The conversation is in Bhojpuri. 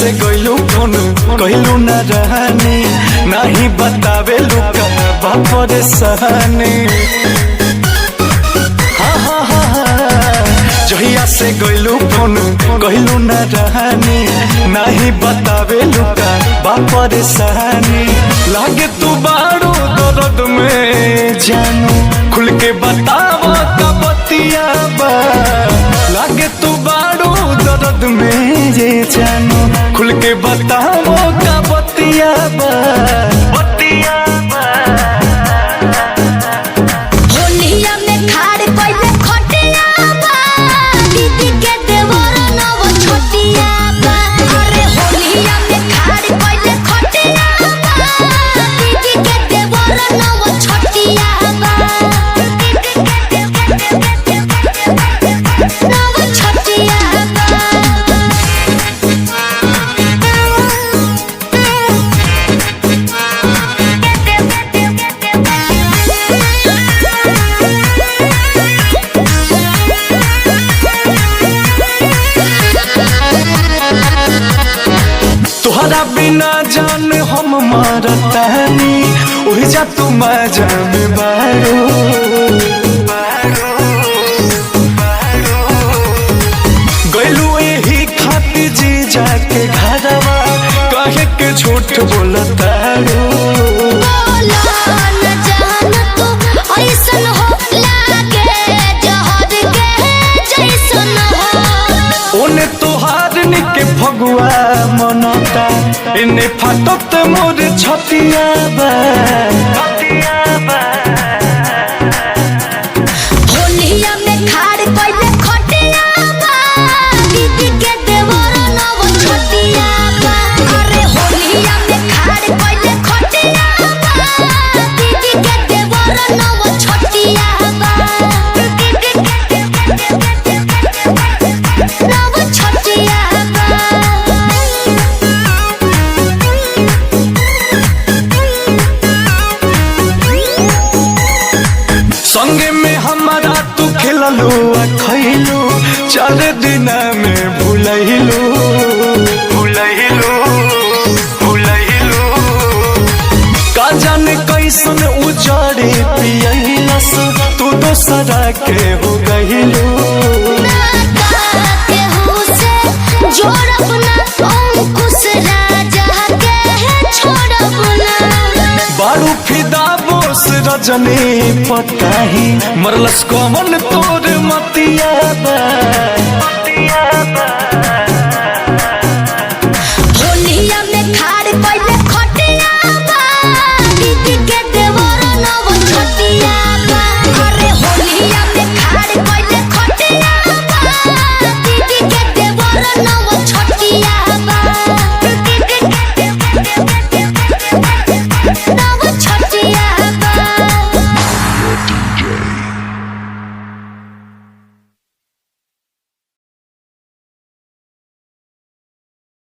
से गइलू फोन कहलू न रहनी नहीं बतावे लुका बापर सहनी। जहिया से गइलू फोन कहलू न रहनी नहीं बतावे लुका बापर सहनी। लागे तू बारू दर्द में जानू खुल के बतावा का बतिया बा। लागे तू बारू दर्द में जे जानू खुल के बतावो का बतिया बा। बतिया बा होलिया में खाड़ पहिले खटिया बा। दीदी के देवर नव छोटिया बा। अरे होलिया में खाड़ पहिले खटिया बा। दीदी के देवर नव छोटिया बा। नव छोटिया तुहरा बिना जान हम मरतानी उही जा तू जान बारो। गइलू यही खाती जी जाके घरवा कहे के झूठ बोलतारो। ओने तोहार निके फगुआ मनता इने फाटत मोर छतिया बा। होलिया में खाड़ पहिले खटिया बा। दीदी के देवर नव छोटिया बा। अरे होलिया में खाड़ पहिले खटिया बा। दीदी के देवर नव छोटिया बा। नव छोटिया संगे में हमारा तू खिललू खैलू 4 दिन में भूलैलू। का जाने कैसन उजड़े पियलस तू दोसरा के हो गइलू। बारू फिदा बोस रजनी पताही मरलस कमन तोर मतिया बा। होलिया में खाड़ पहिले खटिया बा। दीदी के